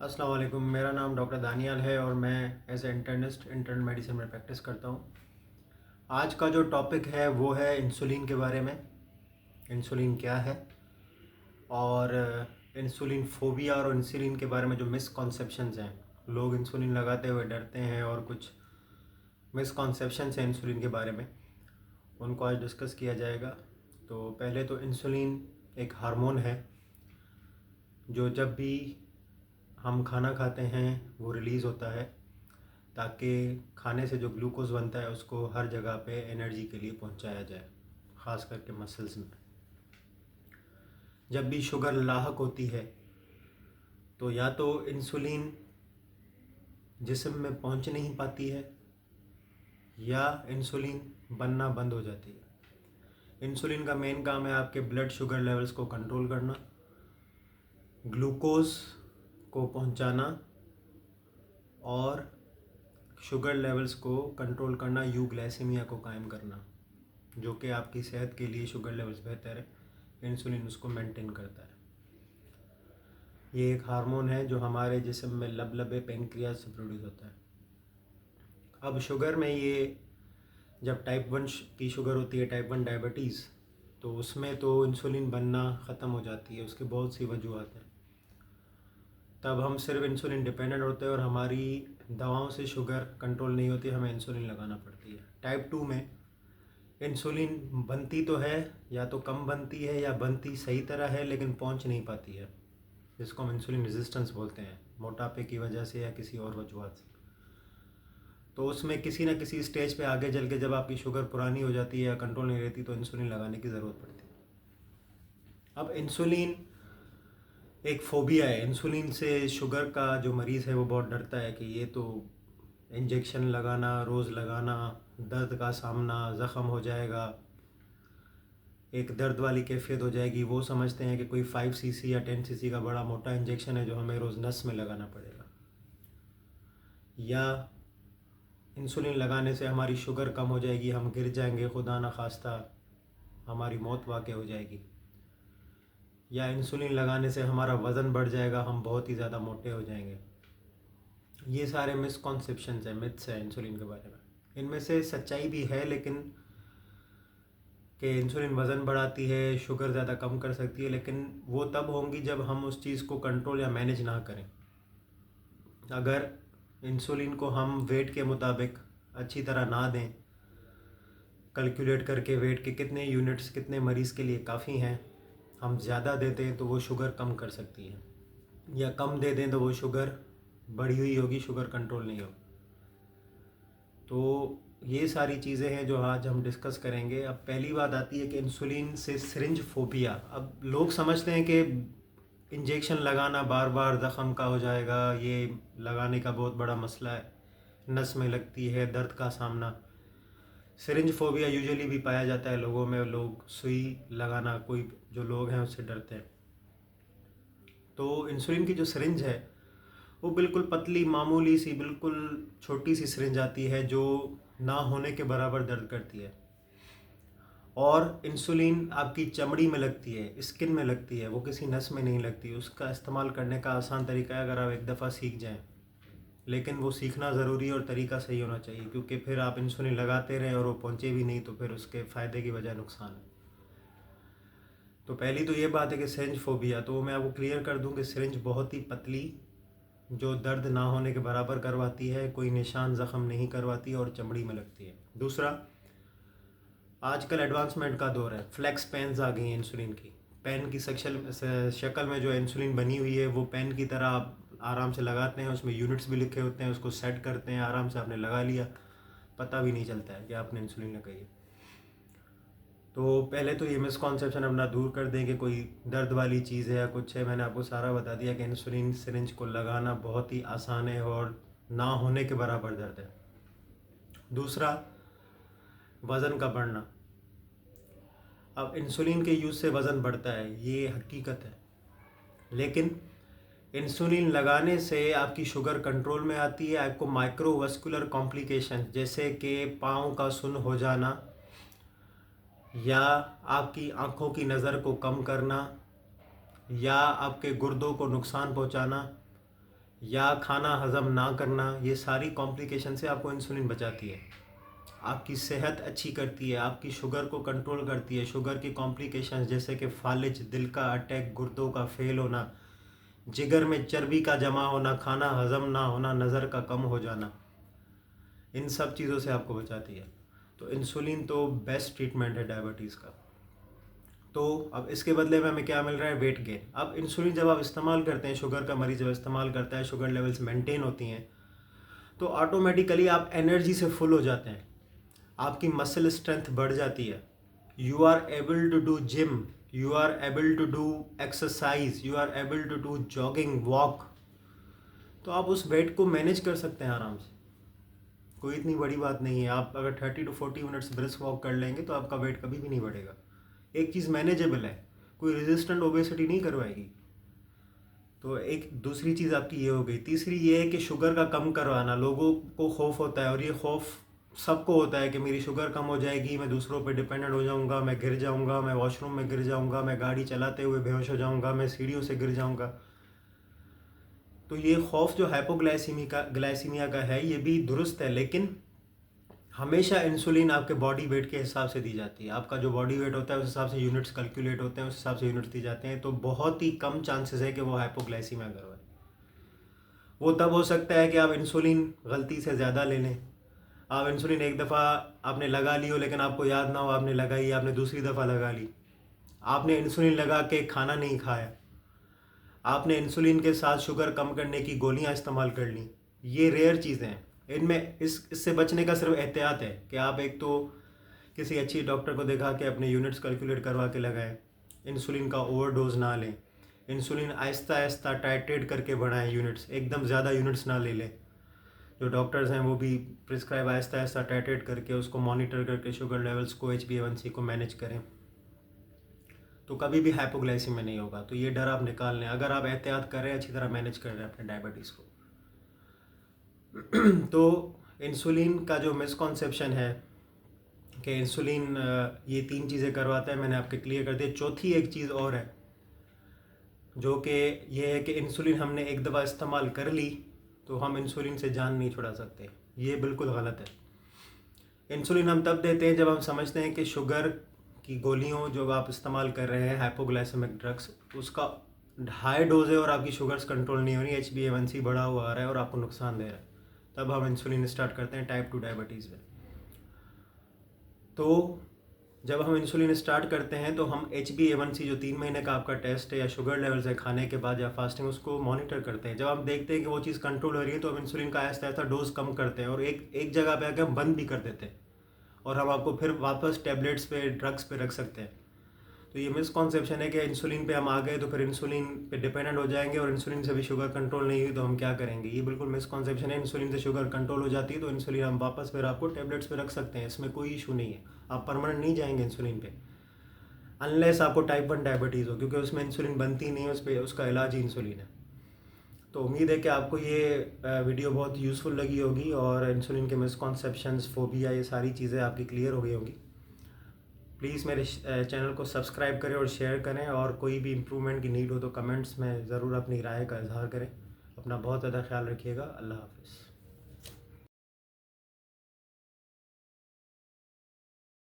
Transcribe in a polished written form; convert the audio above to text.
अस्सलाम वालेकुम। मेरा नाम डॉक्टर दानियाल है और मैं as a internist intern medicine में प्रैक्टिस करता हूँ। आज का जो टॉपिक है वो है इंसुलिन के बारे में। इंसुलिन क्या है और इंसुलिन फोबिया और इंसुलिन के बारे में जो मिसकॉन्सेप्शंस हैं, लोग इंसुलिन लगाते हुए डरते हैं और कुछ मिसकॉन्सेप्शंस हैं इंसुलिन के बारे में, उनको आज डिस्कस किया जाएगा। तो पहले तो इंसुलिन एक हार्मोन है जो जब भी हम खाना खाते हैं वो रिलीज़ होता है ताकि खाने से जो ग्लूकोज बनता है उसको हर जगह पे एनर्जी के लिए पहुंचाया जाए, ख़ास करके मसल्स में। जब भी शुगर लाहक होती है तो या तो इंसुलिन जिस्म में पहुंच नहीं पाती है या इंसुलिन बनना बंद हो जाती है। इंसुलिन का मेन काम है आपके ब्लड शुगर लेवल्स को कंट्रोल करना, ग्लूकोज को पहुंचाना और शुगर लेवल्स को कंट्रोल करना, यूग्लाइसेमिया को कायम करना, जो कि आपकी सेहत के लिए शुगर लेवल्स बेहतर है। इंसुलिन उसको मेंटेन करता है। ये एक हार्मोन है जो हमारे जिस्म में लबलबे पेंक्रियाज से प्रोड्यूस होता है। अब शुगर में ये जब टाइप 1 की शुगर होती है, टाइप 1 डायबिटीज़, तो उसमें तो इंसुलिन बनना ख़त्म हो जाती है। उसके बहुत सी वजूहत हैं। तब हम सिर्फ इंसुलिन डिपेंडेंट होते हैं और हमारी दवाओं से शुगर कंट्रोल नहीं होती, हमें इंसुलिन लगाना पड़ती है। टाइप 2 में इंसुलिन बनती तो है, या तो कम बनती है या बनती सही तरह है लेकिन पहुंच नहीं पाती है, जिसको हम इंसुलिन रेजिस्टेंस बोलते हैं, मोटापे की वजह से या किसी और वजूहत से। तो उसमें किसी ना किसी स्टेज पे आगे चल के जब आपकी शुगर पुरानी हो जाती है या कंट्रोल नहीं रहती तो इंसुलिन लगाने की ज़रूरत पड़ती है। अब इंसुलिन एक फ़ोबिया है। इंसुलिन से शुगर का जो मरीज़ है वो बहुत डरता है कि ये तो इंजेक्शन लगाना, रोज़ लगाना, दर्द का सामना, ज़ख़म हो जाएगा, एक दर्द वाली कैफियत हो जाएगी। वो समझते हैं कि कोई 5 सीसी या 10 सीसी का बड़ा मोटा इंजेक्शन है जो हमें रोज़ नस में लगाना पड़ेगा, या इंसुलिन लगाने से हमारी शुगर कम हो जाएगी, हम गिर जाएंगे, खुदा न खास्ता हमारी मौत वाक़ई हो जाएगी, या इंसुलिन लगाने से हमारा वज़न बढ़ जाएगा, हम बहुत ही ज़्यादा मोटे हो जाएंगे। ये सारे मिसकॉन्सेप्शंस हैं, मिथ्स हैं इंसुलिन के बारे में। इनमें से सच्चाई भी है, लेकिन कि इंसुलिन वज़न बढ़ाती है, शुगर ज़्यादा कम कर सकती है, लेकिन वो तब होंगी जब हम उस चीज़ को कंट्रोल या मैनेज ना करें। अगर इंसुलिन को हम वेट के मुताबिक अच्छी तरह ना दें, कैलकुलेट करके वेट के कितने यूनिट्स कितने मरीज़ के लिए काफ़ी हैं, हम ज़्यादा देते हैं तो वो शुगर कम कर सकती है, या कम दे दें तो वो शुगर बढ़ी हुई होगी, शुगर कंट्रोल नहीं होगी। तो ये सारी चीज़ें हैं जो आज हम डिस्कस करेंगे। अब पहली बात आती है कि इंसुलिन से सिरिंज फोबिया। अब लोग समझते हैं कि इंजेक्शन लगाना बार बार ज़ख़म का हो जाएगा, ये लगाने का बहुत बड़ा मसला है, नस में लगती है, दर्द का सामना। सिरिंज फोबिया यूजुअली भी पाया जाता है लोगों में, लोग सुई लगाना, कोई जो लोग हैं उससे डरते हैं। तो इंसुलिन की जो सिरिंज है वो बिल्कुल पतली मामूली सी बिल्कुल छोटी सी सिरिंज आती है जो ना होने के बराबर दर्द करती है, और इंसुलिन आपकी चमड़ी में लगती है, स्किन में लगती है, वो किसी नस में नहीं लगती। उसका इस्तेमाल करने का आसान तरीका है, अगर आप एक दफ़ा सीख जाएं, लेकिन वो सीखना ज़रूरी है और तरीका सही होना चाहिए, क्योंकि फिर आप इंसुलिन लगाते रहें और वो पहुँचे भी नहीं तो फिर उसके फ़ायदे की बजाय नुकसान है। तो पहली तो ये बात है कि सिरिंज फोबिया, तो मैं आपको क्लियर कर दूं कि सिरिंज बहुत ही पतली, जो दर्द ना होने के बराबर करवाती है, कोई निशान ज़ख़म नहीं करवाती और चमड़ी में लगती है। दूसरा, आजकल एडवांसमेंट का दौर है, फ्लेक्स पेन्स आ गई हैं इंसुलिन की। पेन की शक्ल में जो इंसुलिन बनी हुई है वो पेन की तरह आप आराम से लगाते हैं, उसमें यूनिट्स भी लिखे होते हैं, उसको सेट करते हैं, आराम से आपने लगा लिया, पता भी नहीं चलता है कि आपने इंसुलिन लगाई है। तो पहले तो ये मिसकॉन्सेप्शन अपना दूर कर दें कि कोई दर्द वाली चीज़ है या कुछ है। मैंने आपको सारा बता दिया कि इंसुलिन सिरिंज को लगाना बहुत ही आसान है और ना होने के बराबर दर्द है। दूसरा, वज़न का बढ़ना। अब इंसुलिन के यूज़ से वज़न बढ़ता है, ये हकीकत है, लेकिन इंसुलिन लगाने से आपकी शुगर कंट्रोल में आती है। आपको माइक्रोवास्कुलर कॉम्प्लिकेशन जैसे कि पाँव का सुन्न हो जाना, या आपकी आँखों की नज़र को कम करना, या आपके गुर्दों को नुकसान पहुंचाना, या खाना हज़म ना करना, ये सारी कॉम्प्लिकेशन से आपको इंसुलिन बचाती है। आपकी सेहत अच्छी करती है, आपकी शुगर को कंट्रोल करती है। शुगर की कॉम्प्लिकेशंस जैसे कि फालिज, दिल का अटैक, गुर्दों का फेल होना, जिगर में चर्बी का जमा होना, खाना हज़म ना होना, नज़र का कम हो जाना, इन सब चीज़ों से आपको बचाती है। तो इंसुलिन तो बेस्ट ट्रीटमेंट है डायबिटीज़ का। तो अब इसके बदले में हमें क्या मिल रहा है? Weight gain. अब इंसुलिन जब आप इस्तेमाल करते हैं, शुगर का मरीज़ जब इस्तेमाल करता है, शुगर लेवल्स मेंटेन होती हैं, तो ऑटोमेटिकली आप एनर्जी से फुल हो जाते हैं, आपकी मसल स्ट्रेंथ बढ़ जाती है, you are able to do gym, you are able to do exercise, you are able to do jogging, walk. तो आप उस वेट को मैनेज कर सकते हैं आराम से। कोई इतनी बड़ी बात नहीं है। आप अगर 30 to 40 मिनट्स ब्रिस्क वॉक कर लेंगे तो आपका वेट कभी भी नहीं बढ़ेगा। एक चीज़ मैनेजेबल है, कोई रेजिस्टेंट ओबेसिटी नहीं करवाएगी। तो एक दूसरी चीज़ आपकी ये हो गई। तीसरी ये है कि शुगर का कम करवाना। लोगों को खौफ होता है, और ये खौफ सबको होता है कि मेरी शुगर कम हो जाएगी, मैं दूसरों पे डिपेंडेंट हो जाऊंगा, मैं गिर जाऊंगा, मैं वॉशरूम में गिर जाऊंगा, मैं गाड़ी चलाते हुए बेहोश हो जाऊंगा, मैं सीढ़ियों से गिर जाऊंगा। तो ये खौफ जो ग्लाइसीमिया का है, ये भी दुरुस्त है, लेकिन हमेशा इंसुलिन आपके बॉडी वेट के हिसाब से दी जाती है। आपका जो बॉडी वेट होता है उस हिसाब से यूनिट्स कैलकुलेट होते हैं, उस हिसाब से यूनिट्स दी जाते हैं। तो बहुत ही कम चांसेस है कि वो हाइपोग्लाइसीमिया करवाए। वो तब हो सकता है कि आप इंसुलिन गलती से ज़्यादा ले लें। आप इंसुलिन एक दफ़ा आपने लगा ली हो, लेकिन आपको याद ना हो आपने लगाई, आपने दूसरी दफ़ा लगा ली। आपने इंसुलिन लगा के खाना नहीं खाया, आपने इंसुलिन के साथ शुगर कम करने की गोलियां इस्तेमाल कर ली। ये रेयर चीज़ें हैं। इनमें इससे बचने का सिर्फ एहतियात है कि आप एक तो किसी अच्छी डॉक्टर को दिखा के अपने यूनिट्स कैलकुलेट करवा के लगाएं, इंसुलिन का ओवरडोज ना लें, इंसुलिन आहिस्ता आहिस्ता टाइट्रेट करके बढ़ाएं यूनिट्स, एकदम ज़्यादा यूनिट्स ना ले लें। जो डॉक्टर्स हैं वो भी प्रिस्क्राइब आहिस्ता आहिस्ता टाइट्रेट करके उसको मॉनिटर करके शुगर लेवल्स को, HbA1c को मैनेज करें, तो कभी भी हाइपोग्लाइसीमिया नहीं होगा। तो ये डर आप निकाल लें अगर आप एहतियात कर रहे हैं, अच्छी तरह मैनेज कर रहे हैं अपने डायबिटीज़ को। तो इंसुलिन का जो मिसकॉन्सेप्शन है कि इंसुलिन ये 3 चीज़ें करवाता है, मैंने आपके क्लियर कर दिया। चौथी एक चीज़ और है जो कि ये है कि इंसुलिन हमने एक दफ़ा इस्तेमाल कर ली तो हम इंसुलिन से जान नहीं छुड़ा सकते। ये बिल्कुल गलत है। इंसुलिन हम तब देते हैं जब हम समझते हैं कि शुगर की गोलियों जो आप इस्तेमाल कर रहे हैं, हाइपोग्लाइसेमिक ड्रग्स, उसका हाई डोज है और आपकी शुगर्स कंट्रोल नहीं हो रही, HbA1c बढ़ा हुआ आ रहा है और आपको नुकसान दे रहा है, तब हम इंसुलिन स्टार्ट करते हैं टाइप 2 डायबिटीज़ में। तो जब हम इंसुलिन स्टार्ट करते हैं तो हम HbA1c जो 3 महीने का आपका टेस्ट है या शुगर लेवल्स है खाने के बाद या फास्टिंग, उसको मॉनिटर करते हैं। जब हम देखते हैं कि वो चीज़ कंट्रोल हो रही है तो हम इंसुलिन का आहिस्ता आहिस्ता डोज कम करते हैं और एक जगह पे आके हम बंद भी कर देते हैं और हम आपको फिर वापस टैबलेट्स पे, ड्रग्स पे रख सकते हैं। तो ये मिसकॉन्सेप्शन है कि इंसुलिन पे हम आ गए तो फिर इंसुलिन पे डिपेंडेंट हो जाएंगे और इंसुलिन से भी शुगर कंट्रोल नहीं हुई तो हम क्या करेंगे। ये बिल्कुल मिसकॉन्सेप्शन है। इंसुलिन से शुगर कंट्रोल हो जाती है तो इंसुलिन हम वापस फिर आपको टैबलेट्स पे रख सकते हैं, इसमें कोई इशू नहीं है। आप परमानेंट नहीं जाएंगे इंसुलिन पे अनलेस आपको टाइप 1 डायबिटीज़ हो, क्योंकि उसमें इंसुलिन बनती नहीं है, उस पर उसका इलाज ही इंसुलिन है। तो उम्मीद है कि आपको ये वीडियो बहुत यूज़फुल लगी होगी और इंसुलिन के मिसकॉन्सेप्शंस, फोबिया, ये सारी चीज़ें आपकी क्लियर हो गई होंगी। प्लीज़ मेरे चैनल को सब्सक्राइब करें और शेयर करें, और कोई भी इम्प्रूवमेंट की नीड हो तो कमेंट्स में ज़रूर अपनी राय का इजहार करें। अपना बहुत ज़्यादा ख्याल रखिएगा। अल्लाह हाफ़िज़।